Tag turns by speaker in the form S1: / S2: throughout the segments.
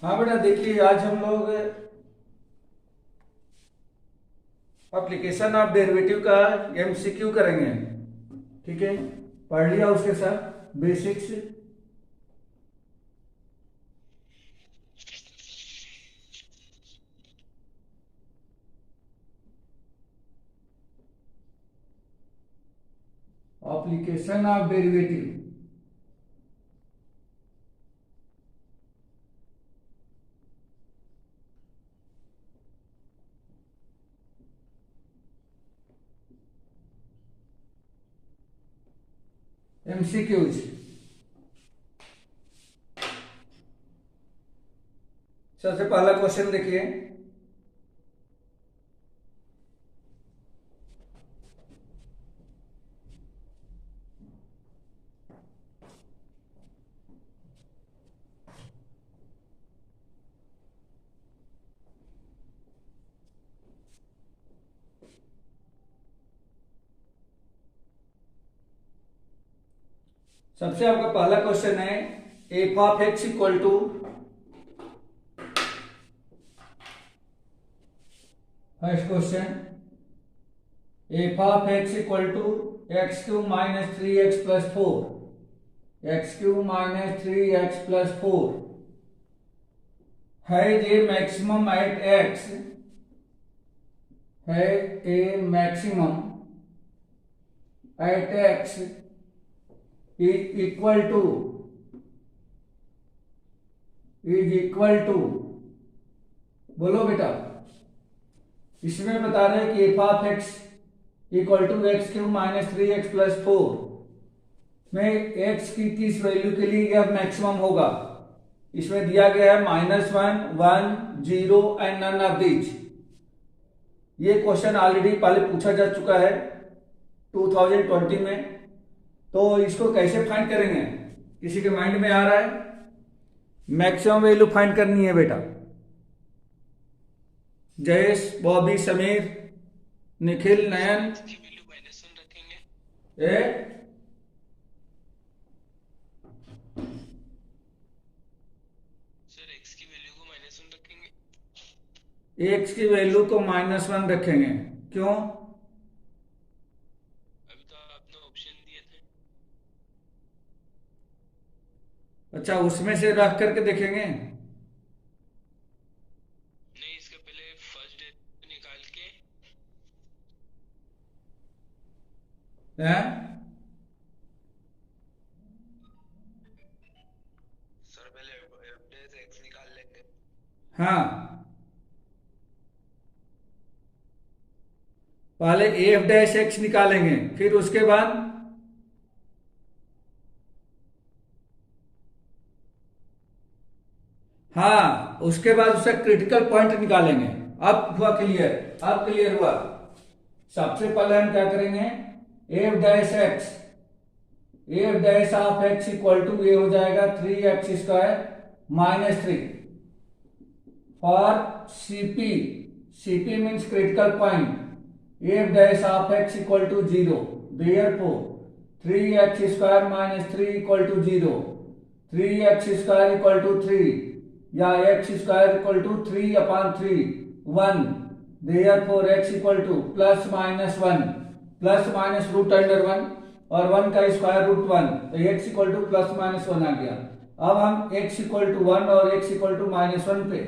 S1: हाँ बेटा, देखिए आज हम लोग एप्लीकेशन ऑफ डेरिवेटिव का एमसीक्यू करेंगे। ठीक है, पढ़ लिया उसके साथ बेसिक्स। Application of derivative. एमसीक्यूज। सबसे पहला क्वेश्चन देखिए। सबसे आपका पहला क्वेश्चन है f of x equal to, first question, f of x equal to x cube minus 3x plus 4, x cube minus 3x plus 4 has a maximum at x, है a maximum at x equal to is equal to, बोलो बेटा। इसमें बता रहे हैं कि f of x equal to x cube minus 3x plus 4 में x की किस वैल्यू के लिए यह मैक्सिमम होगा। इसमें दिया गया है -1, 1, 0 एंड नन ऑफ दीज। ये क्वेश्चन ऑलरेडी पहले पूछा जा चुका है 2020 में। तो इसको कैसे फाइंड करेंगे, किसी के माइंड में आ रहा है? मैक्सिमम वैल्यू फाइंड करनी है बेटा। जयेश, बॉबी, समीर, निखिल, नयन, ए
S2: सर एक्स की वैल्यू को -1 रखेंगे।
S1: एक्स की वैल्यू को -1 रखेंगे, क्यों?
S2: अभी तो आपने ऑप्शन दिए थे।
S1: अच्छा, उसमें से रख करके देखेंगे।
S2: नहीं, इसके पहले फर्स्ट डे निकाल के।
S1: हैं?
S2: सर पहले एफ डे से एक्स निकाल लेंगे।
S1: हाँ, पहले एफ डैश एक्स निकालेंगे, फिर उसके बाद हाँ, उसके बाद उसका क्रिटिकल पॉइंट निकालेंगे। अब हुआ क्लियर, अब क्लियर हुआ। सबसे पहले हम क्या करेंगे, f dash x, f dash of x equal to ये हो जाएगा 3x² -3 for CP, CP means critical point, f dash of x equal to 0, therefore 3x² -3 equal to 0, 3x² equal to 3 या x² equal to 3/3 1, therefore x equal to +-1 plus root under 1 और 1 का square root 1, तो x equal to +-1 आ गया। अब हम x equal to 1 और x equal to -1 पे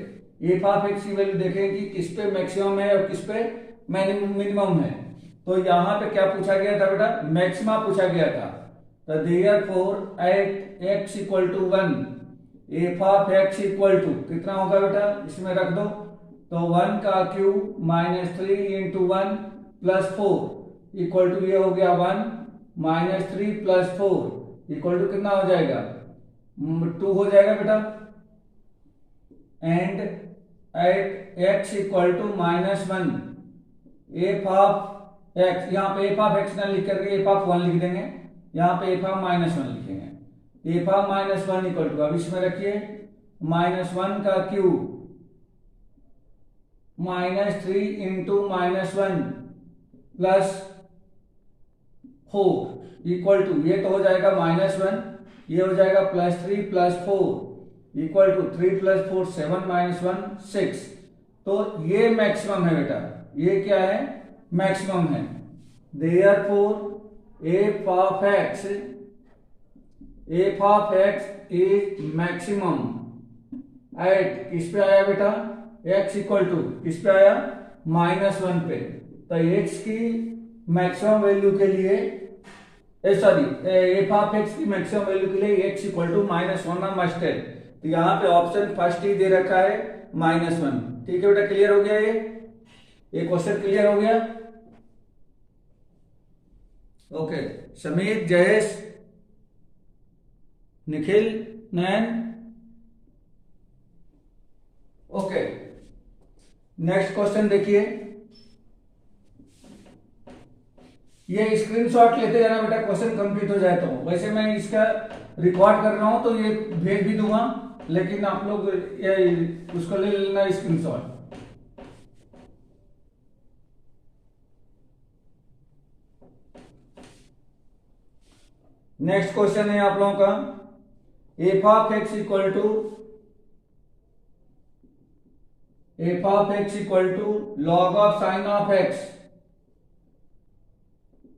S1: F of x की वैल्यू देखें कि किस पे मैक्सिमम है और किस पे मिनिमम है। तो यहाँ पे क्या पूछा गया था बेटा, मैक्सिमा पूछा गया था। तो therefore at x equal to 1 f of x equal to कितना होगा बेटा, इसमें रख दो। तो 1 का cube -3 into 1 plus 4 equal to ये हो गया 1 -3 प्लस 4 इक्वल टू कितना हो जाएगा, 2 हो जाएगा बेटा। And at x equal to -1 f of x, यहाँ पे एफ ऑफ एक्स ना लिख करके एफ ऑफ 1 लिख देंगे, यहाँ पे एफ ऑफ -1 लिखेंगे। एफ ऑफ -1 इक्वल टू, अब इसमें रखिए -1 का cube -3 into -1 plus 4 equal to, ये तो हो जाएगा -1, ये हो जाएगा +3 plus 4 equal to 3 plus 4 7 minus 1 6। तो ये मैक्सिमम है बेटा, ये क्या है, मैक्सिमम है। Therefore f of x is maximum at, किस पे आया बेटा, x इक्वल टू किस पे आया, -1 पे। तो x की मैक्सिमम वैल्यू के लिए सॉरी एफ ऑफ एक्स की मैक्सिमम वैल्यू के लिए x इक्वल टू -1 मस्ट है। तो यहाँ पे ऑप्शन फर्स्ट ही दे रखा है -1। ठीक है बेटा, क्लियर हो गया, ये क्वेश्चन क्लियर हो गया। ओके, समीर, जयेश, निखिल, नयन, ओके। नेक्स्ट क्वेश्चन देखिए, ये स्क्रीनशॉट लेते जाना बेटा, क्वेश्चन कंप्लीट हो जाए तो। वैसे मैं इसका रिकॉर्ड कर रहा हूं तो ये भेज भी दूंगा, लेकिन आप लोग ये उसको ले लेना स्क्रीनशॉट। नेक्स्ट क्वेश्चन है आप लोगों का, f of x equal to log of sine of x,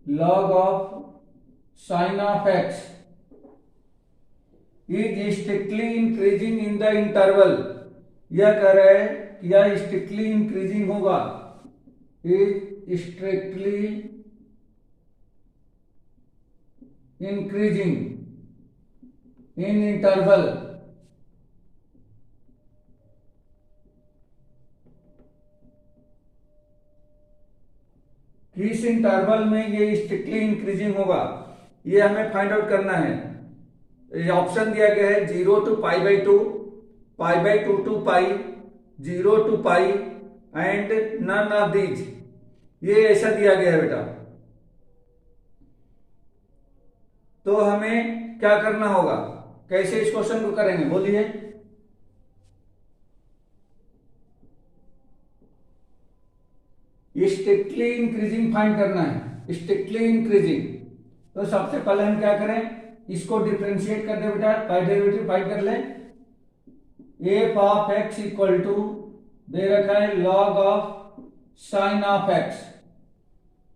S1: log of sin of x is strictly increasing in the interval। यह कह रहा है कि यह strictly increasing होगा, is strictly increasing in interval। किस इंटरवल में ये स्ट्रिक्टली इंक्रीजिंग होगा, ये हमें फाइंड आउट करना है। ऑप्शन दिया गया है 0 to π/2, π/2 to π, 0 to π and none of these, ये ऐसा दिया गया है बेटा। तो हमें क्या करना होगा, कैसे इस क्वेश्चन को करेंगे, बोलिए। स्ट्रिक्टली इंक्रीजिंग फाइंड करना है, स्ट्रिक्टली इंक्रीजिंग। तो सबसे पहले हम क्या करें, इसको डिफरेंशिएट कर दे बेटा, बाय डेरिवेटिव फाइंड कर ले। F of x equal to दे रखा है log of sine of x,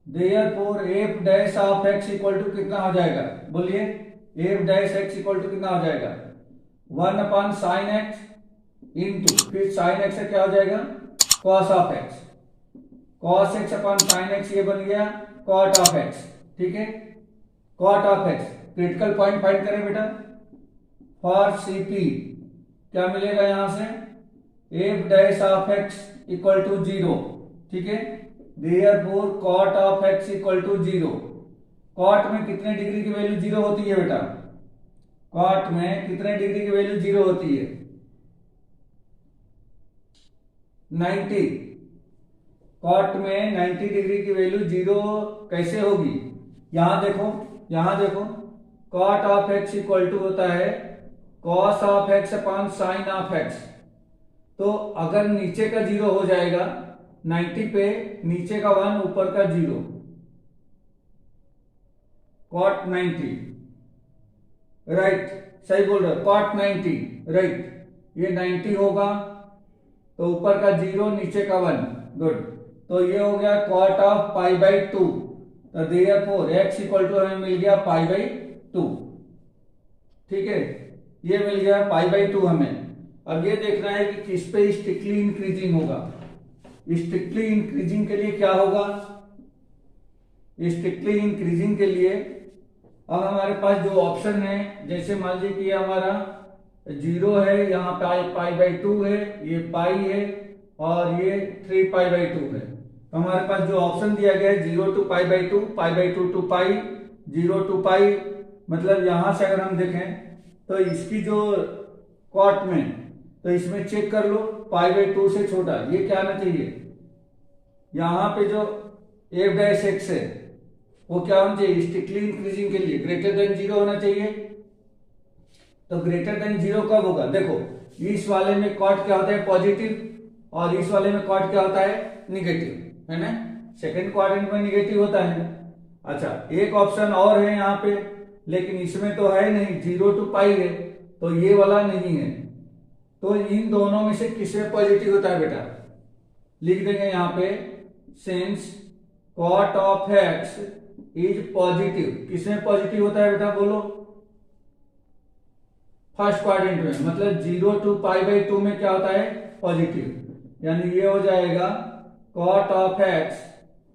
S1: therefore f dash of x equal to कितना हो जाएगा, बोलिए। F dash x equal to कितना हो जाएगा, 1/sin x इंटू, फिर sin x से क्या हो जाएगा, cos of x, cos x upon sin x, ये बन गया cot ऑफ x। ठीक है, cot of x। Critical point find करें बेटा, फॉर CP क्या मिलेगा यहां से, f dash of x equal to 0। ठीक है, therefore cot of x equal to 0। cot में कितने डिग्री की वैल्यू 0 होती है बेटा, cot में कितने डिग्री की वैल्यू 0 होती है, 90। कॉट में 90 डिग्री की वैल्यू 0 कैसे होगी, यहां देखो cot of x equal to होता है cos of x upon sine of x. तो अगर नीचे का 0 हो जाएगा 90 पे, नीचे का 1 ऊपर का 0, कॉट 90, राइट, सही बोल रहे हो, कॉट 90, राइट। ये 90 होगा तो ऊपर का 0 नीचे का 1, गुड। तो ये हो गया cot ऑफ π/2। तो देयरफॉर x इक्वल टू हमें मिल गया π/2। ठीक है, ये मिल गया π/2 हमें। अब ये देखना है कि किस पे स्ट्रिक्टली इंक्रीजिंग होगा। स्ट्रिक्टली इंक्रीजिंग के लिए क्या होगा, स्ट्रिक्टली इंक्रीजिंग के लिए अब हमारे पास जो ऑप्शन है, जैसे मान लीजिए कि हमारा 0 है, यहाँ पे π/2 है, ये पाई है और ये 3π/2 है। तो हमारे पास जो ऑप्शन दिया गया है 0 to π/2, π/2 to π, 0 to π, मतलब यहां से अगर हम देखें तो इसकी जो कॉट में, तो इसमें चेक कर लो π/2 से छोटा, ये क्या आना चाहिए, यहां पे जो f डैश x है वो क्या होना चाहिए, स्ट्रिक्टली इंक्रीजिंग के लिए ग्रेटर देन 0 होना चाहिए। तो ग्रेटर देन 0 कब होगा, देखो इस वाले में कॉट क्या होता है, पॉजिटिव, और इस वाले में कॉट क्या होता है, निगेटिव, है ना, सेकंड क्वाड्रेंट में निगेटिव होता है। अच्छा, एक ऑप्शन और है यहाँ पे, लेकिन इसमें तो है नहीं, 0 to π है, तो ये वाला नहीं है। तो इन दोनों में से किसमें पॉजिटिव होता है बेटा? लिख देंगे यहां पे, since cot of x is positive. किसमें पॉजिटिव होता है बेटा, बोलो? फर्स्ट क्वाड्रेंट में, मतलब 0 to π/2 में क्या होता है? पॉजिटिव। यानी ये हो जाएगा कॉट ऑफ एक्स,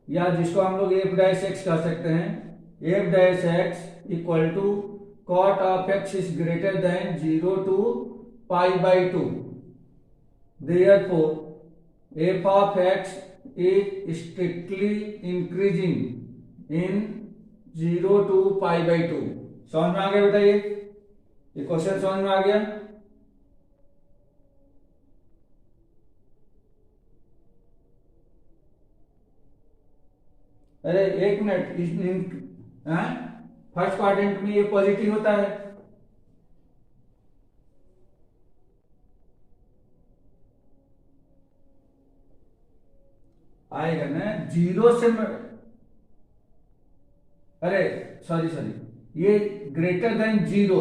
S1: या जिसको हम लोग एफ डैश एक्स कह सकते हैं, f dash x equal to cot of x is greater than 0 to π/2। Therefore f of x is strictly increasing in 0 to π/2। समझ में आ गया बेटा? ये क्वेश्चन समझ में आ गया? अरे एक मिनट, फर्स्ट क्वाड्रेंट में ये पॉजिटिव होता है। आएगा ना 0 से अरे सॉरी, ये ग्रेटर देन 0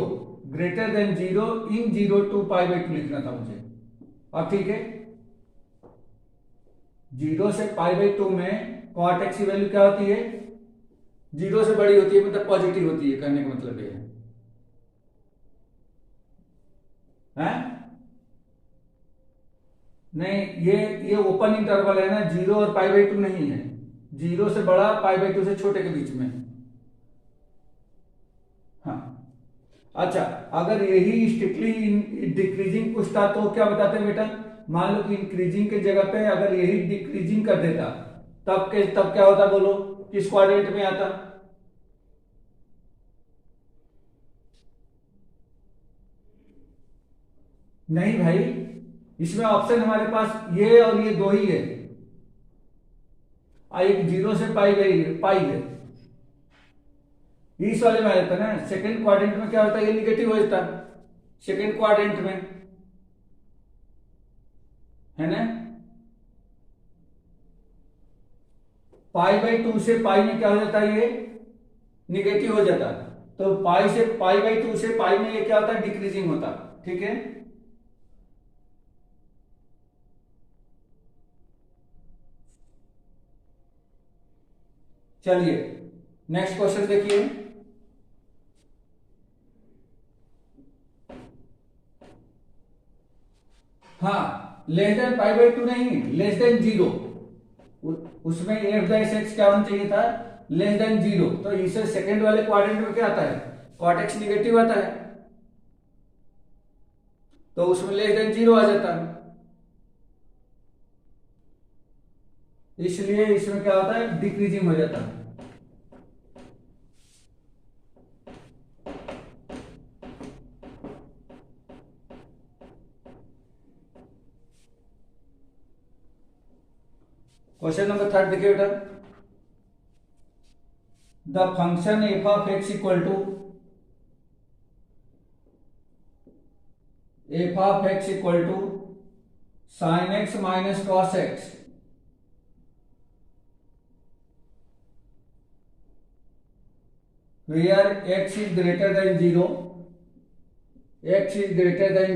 S1: इन 0 to π/2 लिखना था मुझे। अब ठीक है, 0 से π/2 में कॉट एक्स की वैल्यू क्या होती है? 0 से बड़ी होती है, मतलब पॉजिटिव होती है, कहने का मतलब ये है। नहीं, ये ओपन इंटरवल है ना, 0 और π/2 नहीं है। 0 से बड़ा, π/2 से छोटे के बीच में। हाँ, अच्छा, अगर यही स्ट्रिक्टली डिक्रीजिंग कुछ था तो क्या बताते हैं बेटा? मान लो कि इंक्रीजिंग के जगह पे अगर यही डिक्रीजिंग कर देता, तब क्या होता, बोलो? किस क्वाड्रेंट में आता? नहीं भाई, इसमें ऑप्शन हमारे पास ये और ये दो ही है। एक 0 से पाई है, इस वाले में आ जाता ना। सेकंड क्वाड्रेंट में क्या होता है? ये निगेटिव हो जाता सेकंड क्वाड्रेंट में, है ना। π/2 से पाई में क्या हो जाता है? ये निगेटिव हो जाता। तो π/2 से पाई में ये क्या होता है? डिक्रीजिंग होता। ठीक है, चलिए नेक्स्ट क्वेश्चन देखिए। हाँ, लेस देन π/2 नहीं, लेस देन 0। उसमें एफ डैश एक्स क्या होना चाहिए था? Less than 0। तो इसे सेकंड वाले क्वाड्रेंट में क्या आता है? कॉट एक्स निगेटिव आता है, तो उसमें लेस देन 0 आ जाता है। इसलिए इसमें क्या होता है? डिक्रीजिंग हो जाता है। क्वेश्चन नंबर 3 देखिए बेटा। The function f of x equal to sine x minus cos x where x is greater than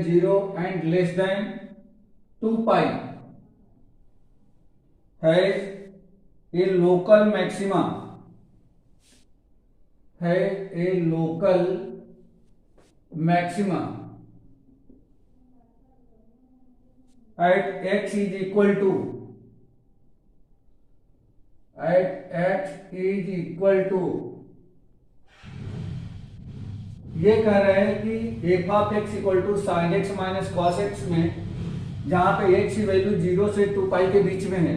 S1: 0 and less than 2 pi has a local maxima at x is equal to ये कह रहे हैं कि f of x equal to sine x minus cos x में, जहां पे x की value 0 से 2 पाई के बीच में है,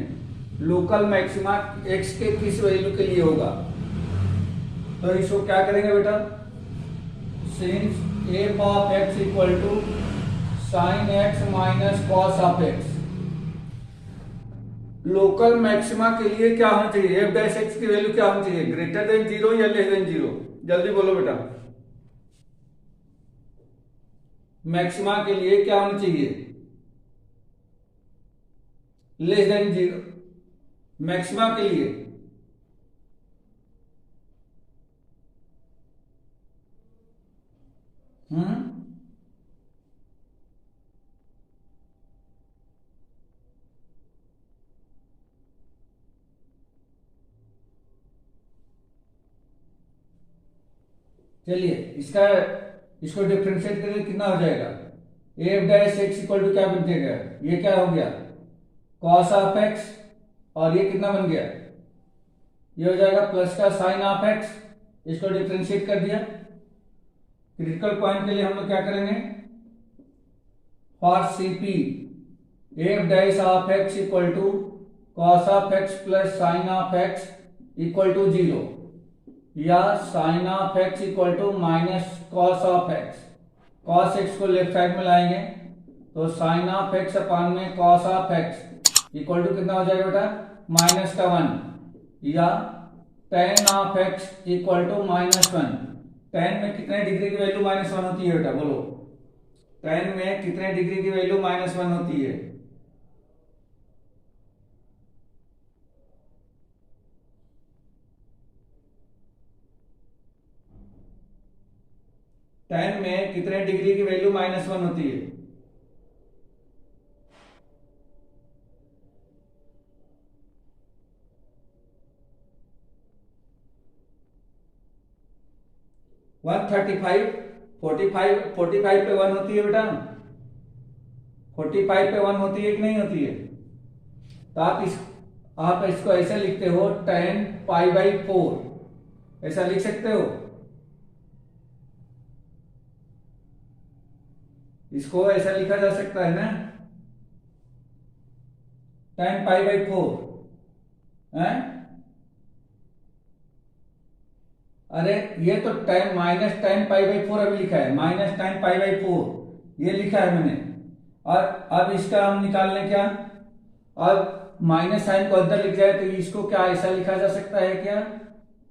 S1: लोकल मैक्सिमा एक्स के किस वैल्यू के लिए होगा? तो इसको क्या करेंगे बेटा? Since f of x equal to sine x minus cos of x, local maxima के लिए क्या होना चाहिए? एफ डैश एक्स की वैल्यू क्या होनी चाहिए? ग्रेटर देन 0 या लेस देन 0? जल्दी बोलो बेटा, मैक्सिमा के लिए क्या होना चाहिए? लेस देन 0 मैक्सिमा के लिए। चलिए इसको डिफरेंशिएट करें, कितना हो जाएगा, f dash x equal to क्या बन जाएगा, ये क्या हो गया कॉस ऑफ एक्स, और ये कितना बन गया, ये हो जाएगा प्लस का साइन ऑफ एक्स। इसको डिफरेंशिएट कर दिया। क्रिटिकल पॉइंट के लिए हम लोग क्या करेंगे, for CP f dash of x equal to cos of x plus sine of x equal to 0, या sine of x equal to minus cos of x. Cos x को लेफ्ट साइड में लाएंगे तो साइन ऑफ एक्स अपान में cos of x equal to कितना हो जाएगा बेटा, माइनस का 1, या tan of x equal to -1। Tan में कितने डिग्री की वैल्यू -1 होती है बेटा, बोलो, टेन में कितने डिग्री की वैल्यू -1 होती है, टेन में कितने डिग्री की वैल्यू -1 होती है, वन 35, 45 पे 1 होती है बेटा, 45 पे 1 होती है कि नहीं होती है, तो आप इसको ऐसे लिखते हो 10 पाई बाई 4, ऐसा लिख सकते हो, इसको ऐसा लिखा जा सकता है ना, 10 पाई बाई 4 है। अरे ये तो 10 -10 पाई बाई 4 अभी लिखा है, -10 पाई बाई 4 ये लिखा है मैंने, और अब इसका हम निकाल लें क्या, अब माइनस साइन को अंदर लिख जाए तो इसको क्या ऐसा लिखा जा सकता है क्या,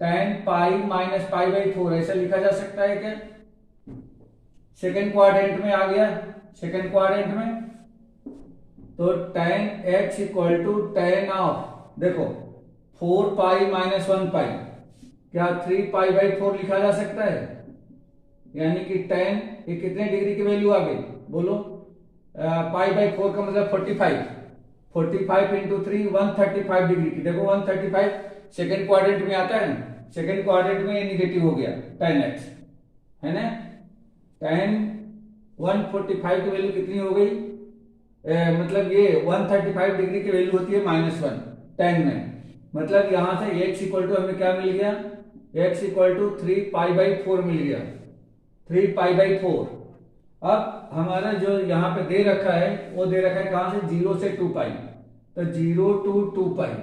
S1: 10 पाई माइनस पाई बाई 4 ऐसा लिखा जा सकता है क्या, सेकेंड क्वाड्रेंट में आ गया, सेकेंड क्वाड्रेंट में, तो tan x equal to tan of, देखो 4 पाई -1 पाई, क्या 3 पाई बाई 4 लिखा जा सकता है, यानी कि tan ये कितने डिग्री की वैल्यू आ गई, बोलो, पाई बाई 4 का मतलब 45 इंटू 3 135 डिग्री की, देखो 135 सेकेंड क्वाड्रेंट में आता है, सेकेंड क्वाड्रेंट में ये निगेटिव हो गया tan x, है ना, tan 145 की वैल्यू कितनी हो गई, मतलब ये 135 डिग्री की वैल्यू होती है -1 tan में, मतलब यहां से x इक्वल टू हमें क्या मिल गया, x equal to 3 pi by 4 मिल गया, 3 पाई बाई 4। अब हमारा जो यहाँ पे दे रखा है वो दे रखा है कहां से, 0 से 2 पाई, तो 0 to 2 पाई,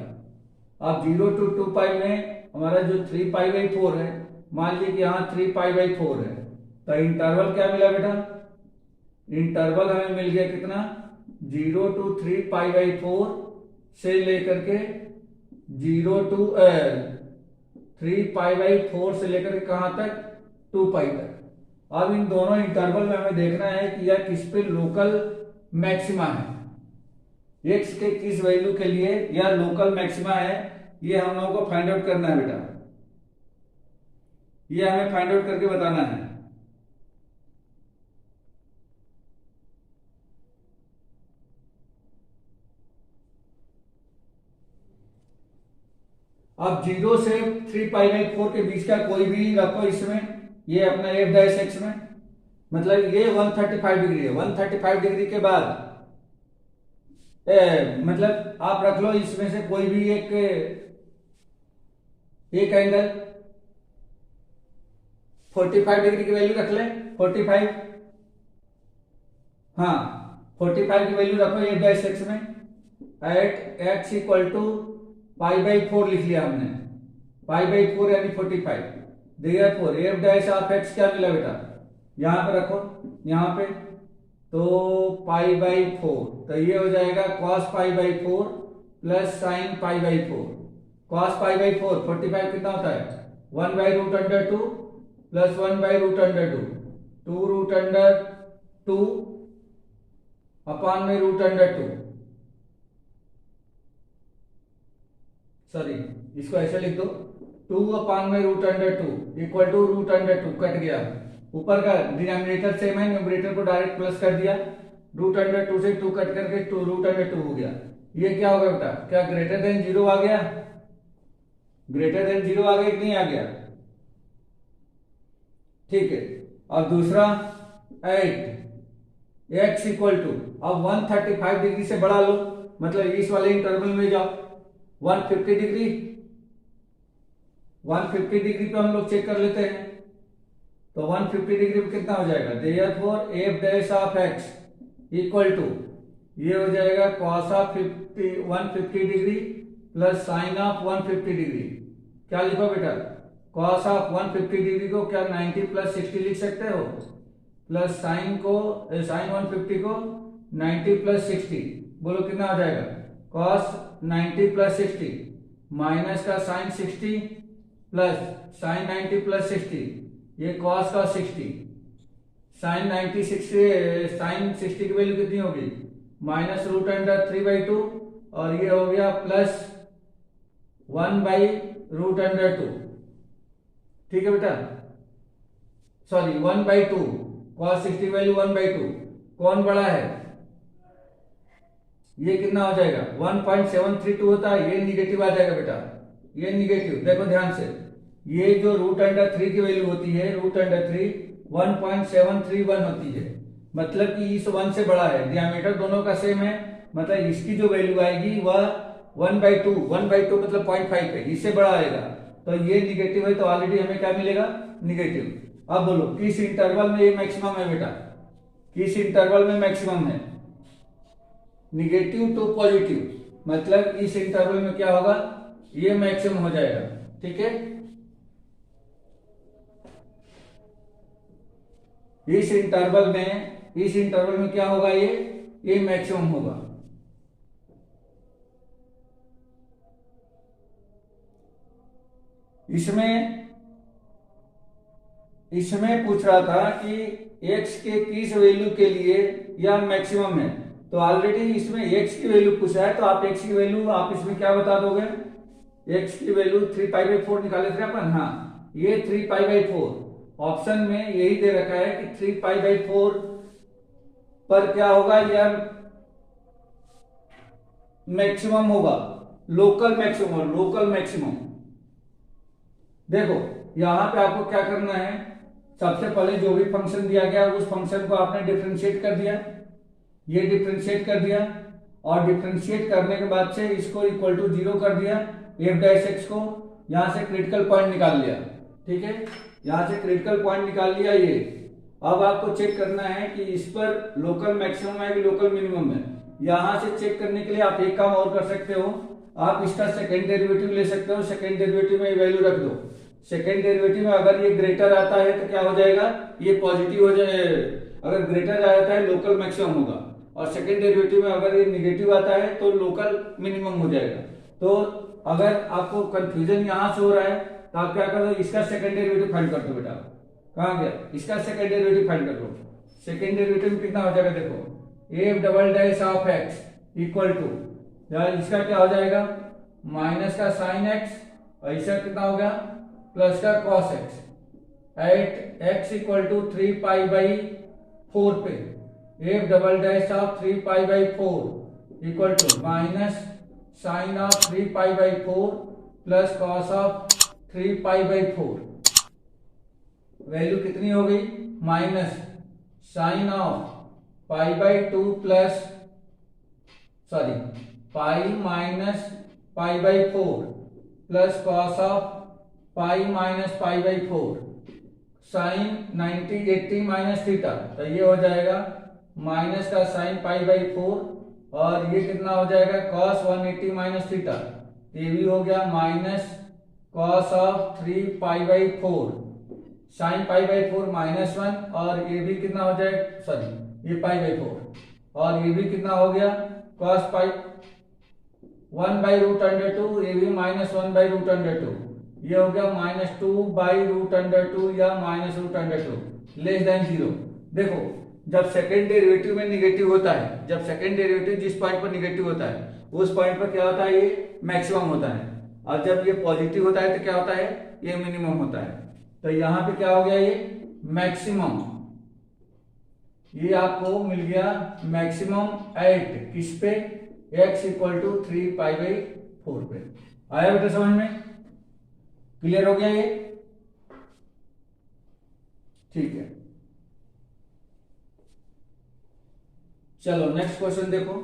S1: अब 0 to 2 पाई में हमारा जो 3 पाई बाई 4 है, मान लीजिए कि यहाँ 3 पाई बाई 4 है, तो इंटरवल क्या मिला बेटा, इंटरवल हमें मिल गया कितना, 0 to 3 पाई बाई 4 से लेकर के 0 to 3 पाई बाई 4 से लेकर के कहां तक, 2 पाई तक। अब इन दोनों इंटरवल में हमें देखना है कि यह किस पे लोकल मैक्सिमा है, x के किस वैल्यू के लिए यह लोकल मैक्सिमा है, ये हम लोगों को फाइंड आउट करना है बेटा, ये हमें फाइंड आउट करके बताना है। अब 0 से 3 पाई बाई 4 के बीच का कोई भी रखो इसमें, ये अपना एफ डैश एक्स में, मतलब ये 135 डिग्री है, 135 डिग्री के बाद मतलब आप रख लो इसमें से कोई भी एक एंगल, 45 डिग्री की वैल्यू रख ले, 45, हाँ 45 की वैल्यू रखो एफ डैश एक्स में, at x equal to pi by 4 लिख लिया हमने, पाई बाई 4 यानी 45, therefore f dash of x क्या मिला बेटा, यहां पे रखो, यहां पे, तो पाई बाई 4, तो ये हो जाएगा cos pi by 4 plus sine pi by 4, cos pi by 4 45 कितना होता है, 1 by root under 2 plus 1 by root under 2, 2 root under 2 upon में रूट अंडर 2, सॉरी इसको ऐसे लिख दो, 2 अपान में root under 2 equal to root under 2, cut गया, ऊपर का डिनोमिनेटर सेम है, न्यूमरेटर को डायरेक्ट प्लस कर दिया, रूट अंडर 2 से 2 कट करके 2 रूट अंडर 2 हो गया, ये क्या होगा बेटा, क्या ग्रेटर देन 0 आ गया, ग्रेटर देन 0 आ गया कि नहीं आ गया, ठीक है। और दूसरा 8 x इक्वल टू, अब 135 डिग्री से बढ़ा लो, मतलब इस वाले इंटरवल में जाओ। 150 डिग्री, 150 डिग्री पे हम लोग चेक कर लेते हैं। तो 150 डिग्री पे कितना हो जाएगा, therefore f dash of x equal to, ये हो जाएगा cos of 150 degree plus sine of 150 degree. क्या लिखो बेटा, कॉस ऑफ 150 डिग्री को क्या 90 प्लस 60 लिख सकते हो, प्लस साइन को, साइन 150 को 90 प्लस 60, बोलो कितना हो जाएगा, कॉस 90 प्लस 60 माइनस का साइन 60 प्लस साइन 90 प्लस 60, ये कॉस का 60, साइन 90 60, साइन 60 की वैल्यू कितनी होगी, माइनस रूट अंडर 3/2, और ये हो गया प्लस 1/√2। ठीक है बेटा, सॉरी 1/2, cos 60 वैल्यू 1/2, कौन बड़ा है, ये कितना हो जाएगा 1.732 होता है, ये निगेटिव आ जाएगा बेटा, ये निगेटिव। देखो ध्यान से, ये जो √3 की वैल्यू होती है, √3 1.731 होती है, मतलब कि इस 1 से बड़ा है, डियामीटर दोनों का सेम है, मतलब इसकी जो वैल्यू आएगी वह 1/2, 1/2 मतलब 0.5 है, इससे बड़ा आएगा, तो ये निगेटिव है, तो ऑलरेडी हमें क्या मिलेगा, निगेटिव। अब बोलो किस इंटरवल में ये मैक्सिमम है बेटा, किस इंटरवल में मैक्सिमम है, निगेटिव टू पॉजिटिव, मतलब इस इंटरवल में क्या होगा, ये मैक्सिमम हो जाएगा। ठीक है, इस इंटरवल में क्या होगा, ये मैक्सिमम होगा। इसमें पूछ रहा था कि x के किस वैल्यू के लिए यह मैक्सिमम है, तो ऑलरेडी इसमें x की वैल्यू पूछा है, तो आप x की वैल्यू आप इसमें क्या बता दोगे, x की वैल्यू 3π/4 निकाले थे अपन, हाँ ये 3π/4 ऑप्शन में यही दे रखा है कि 3π/4 पर क्या होगा, यह मैक्सिमम होगा, लोकल मैक्सिमम। देखो यहां पे आपको क्या करना है, सबसे पहले जो भी फंक्शन दिया गया उस फंक्शन को आपने डिफरेंशिएट कर दिया, ये डिफरेंशिएट कर दिया, और डिफरेंशिएट करने के बाद से इसको इक्वल टू 0 कर दिया, एफ डैश एक्स को, यहां से क्रिटिकल पॉइंट निकाल लिया। ठीक है, यहां से क्रिटिकल पॉइंट निकाल लिया ये। अब आपको चेक करना है कि इस पर लोकल मैक्सिमम है कि लोकल मिनिमम है। यहां से चेक करने के लिए आप एक काम और कर सकते हो, आप इसका सेकेंड डेरिवेटिव ले सकते हो, सेकेंड डेरिवेटिव में वैल्यू रख दो, सेकेंड डेरिवेटिव में अगर ये ग्रेटर आता है तो क्या हो जाएगा, ये पॉजिटिव हो जाए, अगर ग्रेटर आता है लोकल मैक्सिमम होगा, और सेकेंड डेरिवेटिव में अगर ये निगेटिव आता है तो लोकल मिनिमम हो जाएगा। तो अगर आपको कंफ्यूजन यहां से हो रहा है तो आप क्या कर दो, इसका सेकेंड डेरिवेटिव फाइंड कर दो बेटा, कहां गया, इसका सेकेंड डेरिवेटिव फाइंड कर दो। सेकेंड डेरिवेटिव में कितना हो जाएगा, देखो f double dash of x equal to, इसका क्या हो जाएगा, माइनस का साइन एक्स, और इसका कितना हो गया, प्लस का cos x, at x equal to 3π/4 पे f double dash of 3π/4 equal to minus sine of 3π/4 plus cos of 3π/4, value कितनी हो गई, minus sine of π/2 plus, sorry pi minus π/4 plus cos of pi minus π/4 sine 90 80 minus theta, तो ये हो जाएगा minus का sign π/4, और ये कितना हो जाएगा कॉस 180 माइनस थीटा, ये भी हो गया माइनस कॉस ऑफ 3π/4 साइन π/4 -1, और ये भी कितना हो जाएगा, सॉरी ये π/4, और ये भी कितना हो गया कॉस पाई 1/√2, ये भी -1/√2, ये हो गया -2/√2 या -√2 लेस देन 0। देखो जब सेकेंड डेरिवेटिव में निगेटिव होता है, जब सेकेंड डेरिवेटिव जिस पॉइंट पर निगेटिव होता है उस पॉइंट पर क्या होता है, ये मैक्सिमम होता है, और जब ये पॉजिटिव होता है तो क्या होता है, ये मिनिमम होता है। तो यहां पे क्या हो गया, ये मैक्सिमम, ये आपको मिल गया मैक्सिमम एट किस पे, x इक्वल टू 3π/4 पे। आया बेटा समझ में, क्लियर हो गया ये। ठीक है, चलो नेक्स्ट क्वेश्चन देखो।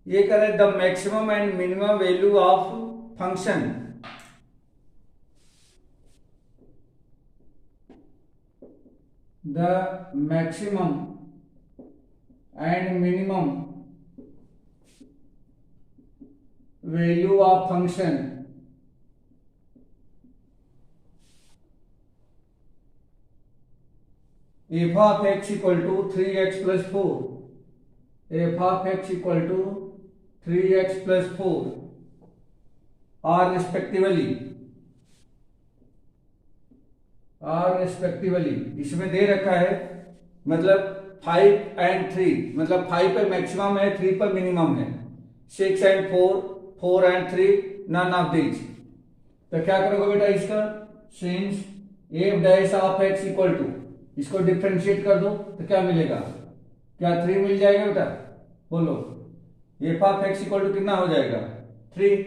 S1: ये कह रहे the maximum and minimum value of function the maximum and minimum value of function f of x equal to 3x plus 4 f of x equal to 3x plus 4 are respectively इसमें दे रखा है, मतलब 5 and 3, मतलब 5 पे maximum है, 3 पर minimum है, 6 and 4, 4 and 3 none of these. तो क्या करोगे बेटा इसका, since f dash of x equal to, इसको डिफरेंशिएट कर दो तो क्या मिलेगा, क्या 3 मिल जाएगा बेटा, बोलो f of x equal to कितना हो जाएगा 3।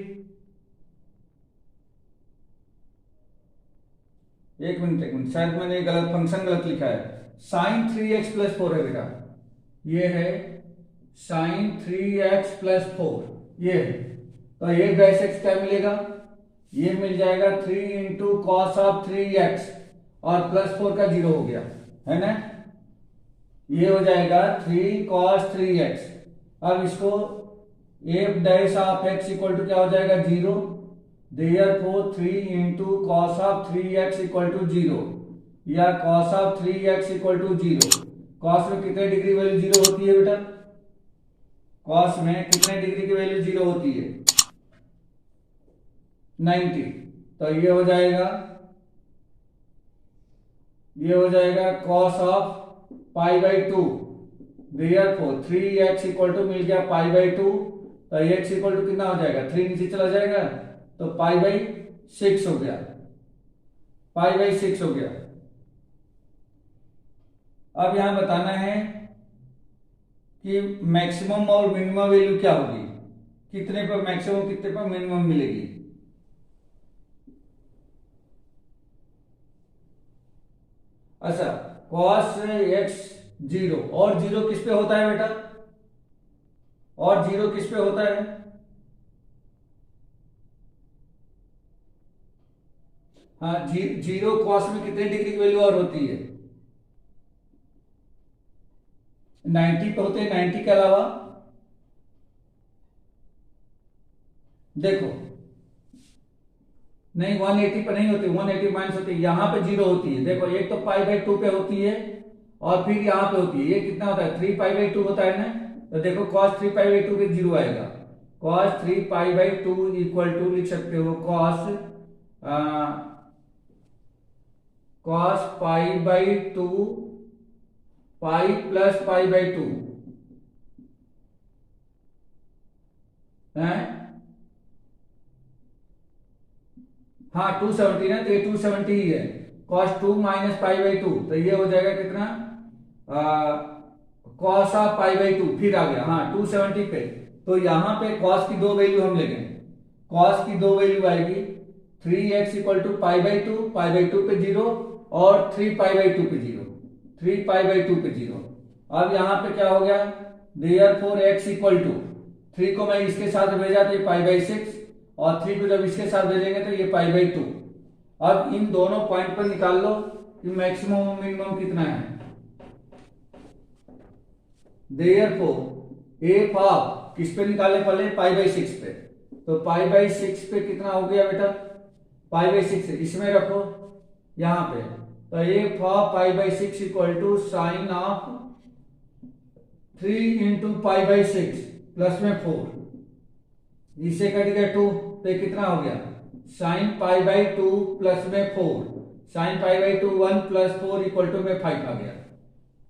S1: एक मिनट शायद मैंने गलत फंक्शन गलत लिखा है, साइन 3x प्लस 4 है बेटा, ये है साइन 3x प्लस 4 ये है, तो ये डैश एक्स क्या मिलेगा, ये मिल जाएगा 3 इंटू कॉस ऑफ 3x और प्लस 4 का 0 हो गया है ना, ये हो जाएगा 3 cos 3x। अब इसको f dash of x equal to क्या हो जाएगा 0, therefore 3 into cos of 3x equal to 0 या cos of 3x equal to 0। Cos में कितने डिग्री वैल्यू 0 होती है बेटा, कॉस में कितने डिग्री की वैल्यू 0 होती है 90, तो ये हो जाएगा cos of pi by 2, therefore 3x equal to मिल गया पाई बाई 2, तो x इक्वल टू कितना हो जाएगा 3 नीचे चला जाएगा तो पाई बाई 6 हो गया, पाई बाई 6 हो गया। अब यहां बताना है कि मैक्सिमम और मिनिमम वैल्यू क्या होगी, कितने पर मैक्सिमम कितने पर मिनिमम मिलेगी। अच्छा cos x 0, और 0 किस पे होता है बेटा, और 0 किस पे होता है, हाँ 0 cos में कितने डिग्री की वैल्यू और होती है 90 पे होते हैं, 90 के अलावा देखो नहीं 180 पे नहीं होती, 180 माइनस होती है, यहां पे 0 होती है, देखो एक तो पाई बाई 2 पे होती है और फिर यहां पे होती है, ये कितना होता है 3 पाई बाई 2 होता है ना, तो देखो cos 3 पाई बाई 2 पे 0 आएगा, cos 3 pi by 2 equal to लिख सकते हो cos pi by 2 pi plus pi by 2 है, हाँ 270 ना, तो ये 270 ही है, cos 2 माइनस पाई बाई 2, तो ये हो जाएगा कितना cos ऑफ पाई बाई 2, फिर आ गया हाँ 270 पे, तो यहां पे cos की दो वैल्यू हम लेंगे, cos की दो वैल्यू आएगी 3x equal to pi by 2 पे 0 और 3 पाई बाई 2 पे 0, 3 पाई बाई 2 पे 0। अब यहां पे क्या हो गया, देयरफॉर x इक्वल टू 3 को मैं इसके साथ भेजा तो ये पाई बाई 6 और 3 को जब इसके साथ भेजेंगे तो ये पाई बाई 2। अब इन दोनों पॉइंट पर निकाल लो कि मैक्सिमम और मिनिमम कितना है, देयरफॉर एफ ऑफ किस पे निकाले पहले पाई बाई 6 पे, तो पाई बाई 6 पे कितना हो गया बेटा, पाई बाई 6 इसमें रखो यहां पे, तो f of pi by 6 equal to sine of 3 into pi by 6 plus में 4, इसे कट गया 2 तो कितना हो गया साइन पाई बाई 2 प्लस में 4, sine pi by 2 1 plus 4 equal to में 5 आ गया।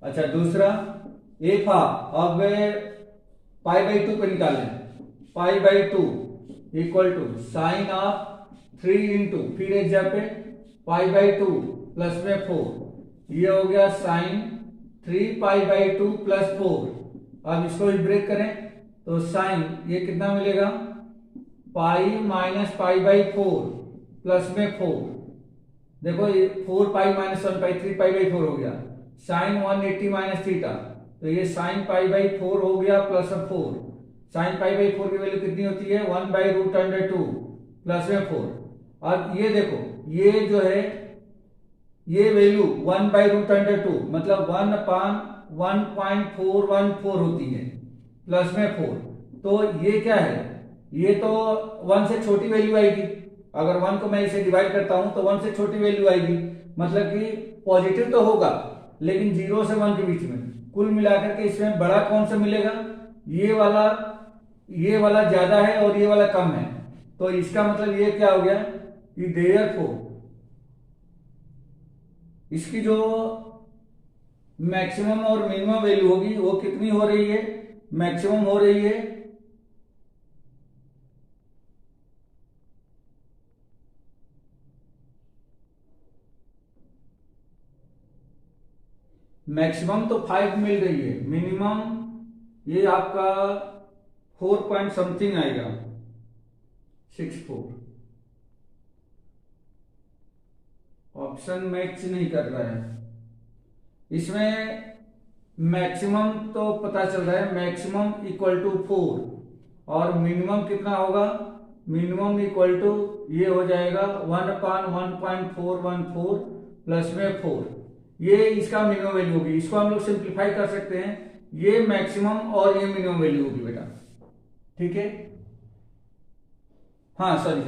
S1: अच्छा दूसरा एफ अब पाई बाई 2 पे निकालें, pi by 2 equal to sine of 3 into फिर एक जगह पे पाई बाई 2 प्लस में 4, ये हो गया साइन 3 पाई बाई 2 प्लस 4। अब इसको भी ब्रेक करें तो साइन ये कितना मिलेगा pi minus pi by 4 plus में 4, देखो ये 4 pi minus 1 pi 3 pi by 4 हो गया, साइन 180 माइनस थीटा, तो ये साइन पाई बाई 4 हो गया प्लस 4, साइन पाई बाई 4 की वैल्यू कितनी होती है 1 बाई रूट अंडर 2 प्लस में 4। अब ये देखो ये जो है ये वैल्यू 1 बाई रूट अंडर 2 मतलब 1 अपान 1.414 होती है प्लस में 4, तो ये क्या है, ये तो 1 से छोटी वैल्यू आएगी, अगर 1 को मैं इसे डिवाइड करता हूं तो 1 से छोटी वैल्यू आएगी, मतलब कि पॉजिटिव तो होगा लेकिन 0 से 1 के बीच में, कुल मिलाकर के इसमें बड़ा कौन सा मिलेगा, ये वाला ज्यादा है और ये वाला कम है, तो इसका मतलब ये क्या हो गया कि देयरफॉर इसकी जो मैक्सिमम और मिनिमम वैल्यू होगी वो कितनी हो रही है, मैक्सिमम हो रही है मैक्सिमम तो 5 मिल रही है, मिनिमम ये आपका 4 पॉइंट समथिंग आएगा 64, ऑप्शन मैच नहीं कर रहा है, इसमें मैक्सिमम तो पता चल रहा है मैक्सिमम इक्वल टू 4 और मिनिमम कितना होगा, मिनिमम इक्वल टू ये हो जाएगा 1 अपान 1.414 प्लस में 4, ये इसका मिनिमम वैल्यू होगी, इसको हम लोग सिंप्लीफाई कर सकते हैं, ये मैक्सिमम और ये मिनिमम वैल्यू होगी बेटा, ठीक है, हाँ सॉरी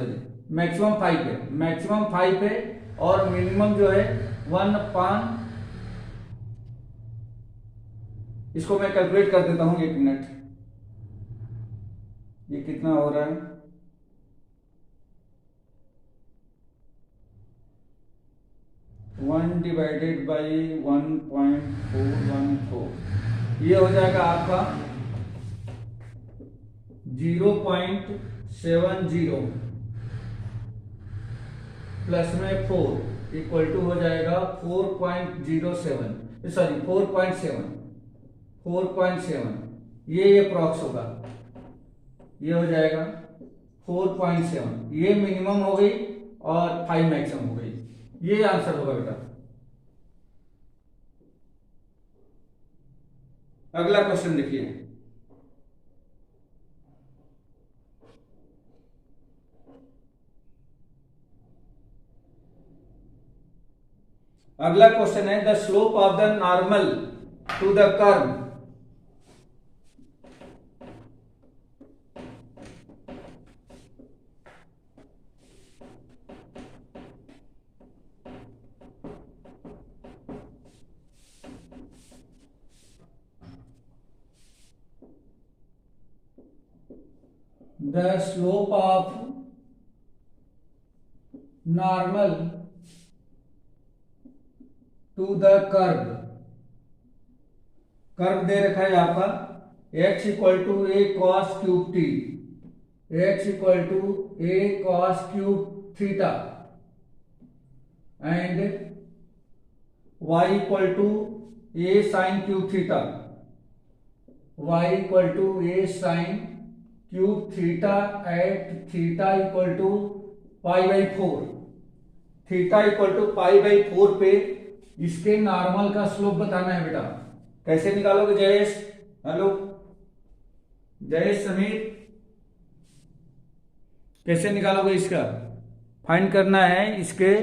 S1: मैक्सिमम 5 है, मैक्सिमम 5 है और मिनिमम जो है 1 अपान, इसको मैं कैलकुलेट कर देता हूं 1 मिनट, ये कितना हो रहा है 1 डिवाइडेड बाई 1.414, ये हो जाएगा आपका 0.70 प्लस में 4 इक्वल टू हो जाएगा 4.07 सॉरी 4.7 ये अप्रॉक्स होगा, ये हो जाएगा 4.7, ये मिनिमम हो गई और 5 मैक्सिमम हो गई, ये आंसर होगा बेटा। अगला क्वेश्चन देखिए, अगला क्वेश्चन है the slope of the normal to the curve the slope of normal to the curve, curve दे रखा है आपका x equal to a cos cube t, x equal to a cos cube theta and y equal to a sine cube theta, y equal to a sine cube theta at theta equal to pi by 4, theta equal to pi by 4 पे इसके normal का slope बताना है बेटा, कैसे निकालोगे Jayesh, hello Jayesh Sameer, कैसे निकालोगे इसका, फाइंड करना है इसके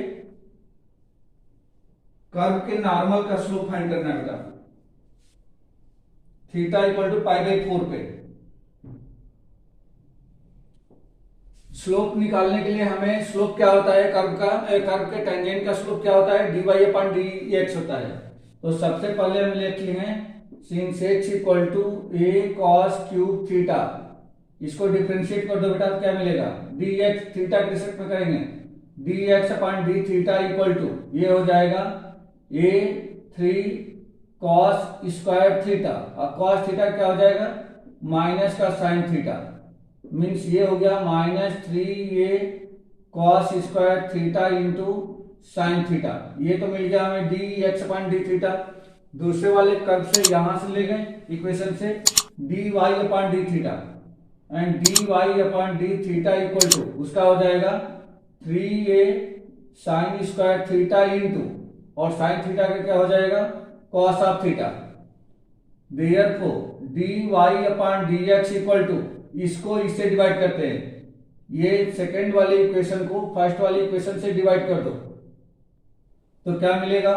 S1: कर्व के नॉर्मल का स्लोप फाइंड करना है बेटा, theta equal to pi by 4 पे, स्लोप निकालने के लिए हमें स्लोप क्या होता है कर्व का, कर्व के टेंजेंट का स्लोप क्या होता है, dy अपॉन dx होता है। तो सबसे पहले हम लिख लेंगे since x equal to a cos cube theta, इसको डिफरेंशिएट कर दो बेटा तो क्या मिलेगा, dx थीटा के रिस्पेक्ट में करेंगे dx upon d theta equal to ये हो जाएगा a 3 cos स्क्वायर थीटा, और cos थीटा क्या हो जाएगा माइनस का साइन थीटा, मीन्स ये हो गया -3a cos square theta into sine theta. ये तो मिल गया हमें dx अपॉन d थीटा। दूसरे वाले कर्व से यहां से ले गए इक्वेशन से dy upon d theta, and dy upon d theta equal to उसका हो जाएगा 3a sine square theta into, और साइन थीटा का क्या हो जाएगा cos of theta. Therefore dy upon dx equal to, इसको इससे डिवाइड करते हैं, ये सेकेंड वाली इक्वेशन को फर्स्ट वाली इक्वेशन से डिवाइड कर दो तो क्या मिलेगा,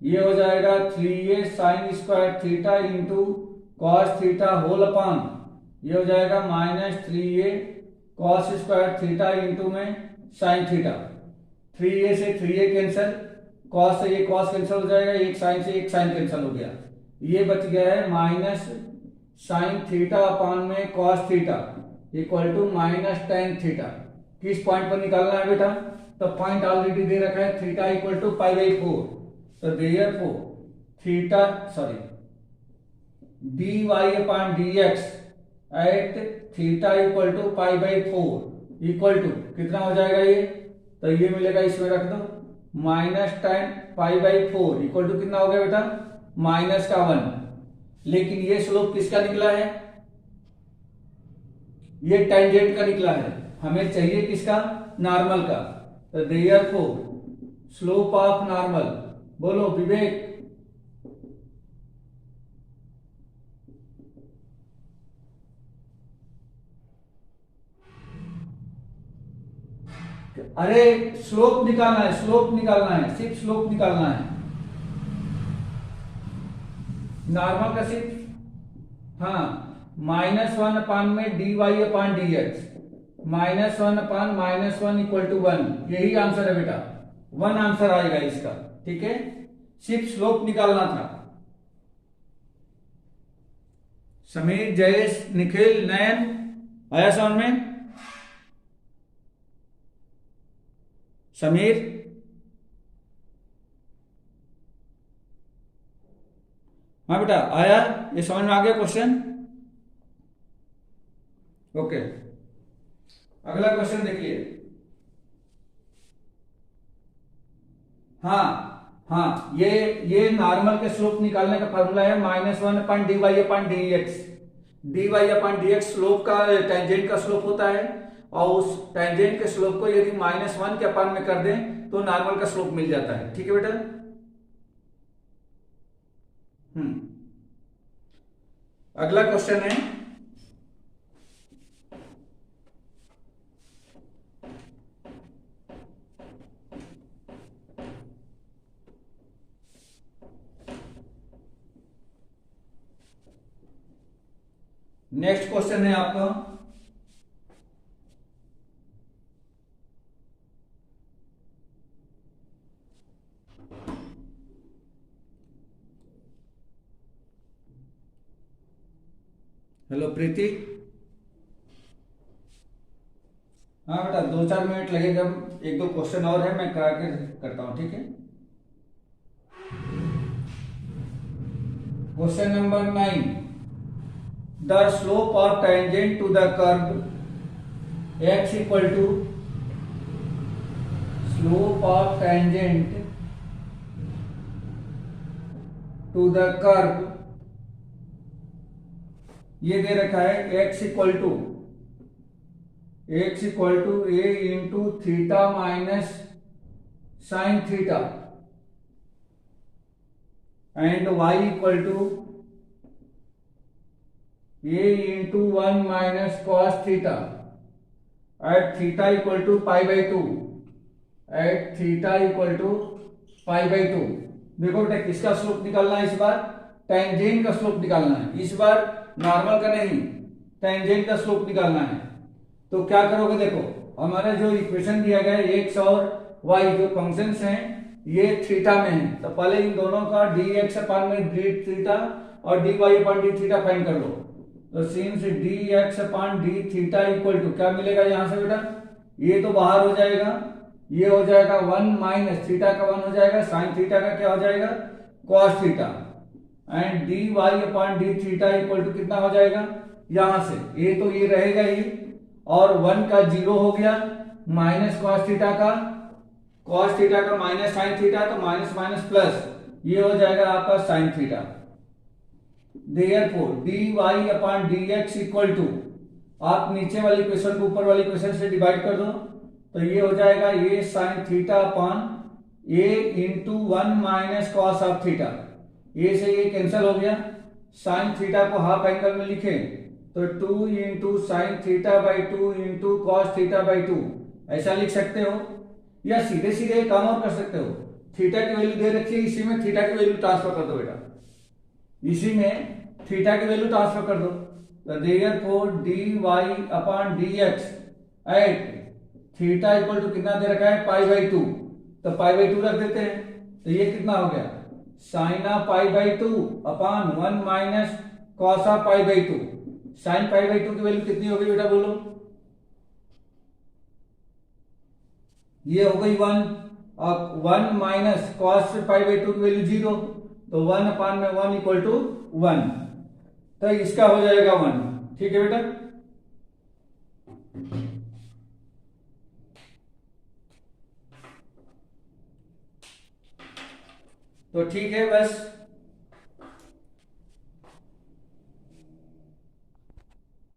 S1: ये हो जाएगा 3a sine square theta into cos theta whole upon, ये हो जाएगा -3a cos square theta into में साइन थीटा। 3a से 3a कैंसिल, कॉस से ये कॉस कैंसिल हो जाएगा, एक साइन से एक साइन कैंसिल हो गया, ये बच गया है माइनस साइन थीटा अपॉन में cos theta equal to -tan theta. किस पॉइंट पर निकालना है बेटा, तो पॉइंट ऑलरेडी दे रखा है थीटा इक्वल टू π/4, तो therefore theta dy upon dx at theta equal to π/4 equal to कितना हो जाएगा ये, तो ये मिलेगा इसमें रख दो -tan π/4 इक्वल टू कितना हो गया बेटा -1। लेकिन ये स्लोप किसका निकला है, ये टेंजेंट का निकला है, हमें चाहिए किसका, नॉर्मल का। तो देयरफॉर स्लोप ऑफ नॉर्मल, बोलो विवेक, अरे स्लोप निकालना है, स्लोप निकालना है, सिर्फ स्लोप निकालना है, नॉर्मल का सिर्फ, हाँ -1 अपान में dy upon dx, -1 upon -1 equal to 1, यही आंसर है बेटा, 1 आंसर आएगा इसका, ठीक है, सिर्फ स्लोप निकालना था। समीर, जयेश, निखिल, नयन, आया समझ में, समीर, हाँ बेटा आया, ये समझ में आ गया क्वेश्चन, ओके। अगला क्वेश्चन देखिए, हाँ ये नॉर्मल के स्लोप निकालने का फॉर्मूला है -1 अपान dy upon dx। dy upon dx slope का टेंजेंट का स्लोप होता है, और उस टेंजेंट के स्लोप को यदि -1 के अपान में कर दें तो नॉर्मल का स्लोप मिल जाता है, ठीक है बेटा। अगला क्वेश्चन है, नेक्स्ट क्वेश्चन है आपका, हेलो प्रीति, हाँ बेटा 2-4 मिनट लगेगा, एक दो क्वेश्चन और है मैं करा के करता हूं, ठीक है। Question number 9, the slope of tangent to the curve x equal to slope of tangent to the curve, ये दे रखा है x equal to a into theta minus sine theta, and y equal to a into 1 minus cos theta at theta equal to π/2, at theta equal to π/2। देखो बेटा किसका slope निकालना है इस बार, टेंजेंट का स्लोप निकालना है, इस बार नॉर्मल का नहीं, टेंजेंट का स्लोप निकालना है। तो क्या करोगे, देखो हमारा जो इक्वेशन दिया गया है एक्स और वाई जो फंक्शंस हैं ये थीटा में है, तो पहले इन दोनों का डी एक्स अपान में डी थीटा और d y upon d theta find कर लो। तो since d x upon d theta equal to क्या मिलेगा यहां से बेटा, ये तो बाहर हो जाएगा, ये हो जाएगा 1 माइनस थीटा का 1 हो जाएगा, साइन थीटा का क्या हो जाएगा cos theta, and d y upon d theta equal to कितना हो जाएगा, यहां से ये तो ये रहेगा ही, और 1 का 0 हो गया, माइनस कॉस थीटा का माइनस साइन थीटा, तो माइनस माइनस प्लस, ये हो जाएगा आपका sine theta. Therefore d y upon d x equal to, आप नीचे वाली इक्वेशन को ऊपर वाली इक्वेशन से डिवाइड कर दो, तो ये हो जाएगा a sine theta upon a into 1 minus cos of theta, a से ये कैंसिल हो गया, साइन थीटा को हाफ एंगल में लिखे तो 2 into sine theta by 2 into cos theta by 2 ऐसा लिख सकते हो, या सीधे सीधे काम और कर सकते हो, थीटा की वैल्यू दे रखी है, इसी में थीटा की वैल्यू ट्रांसफर कर दो बेटा, इसी में थीटा की वैल्यू ट्रांसफर कर दो, तो therefore d y upon d x at theta equal to कितना दे रखा है पाई बाई 2, तो पाई बाई 2 रख देते हैं, तो ये कितना हो गया sine of pi by 2 upon 1 minus cos of pi by 2, sine pi by 2 की वैल्यू कितनी होगी बेटा बोलो, ये हो गई 1, और 1 माइनस कॉस पाई बाई 2 की वैल्यू 0, तो 1 अपान में 1 इक्वल टू 1, तो इसका हो जाएगा 1, ठीक है बेटा। तो ठीक है, बस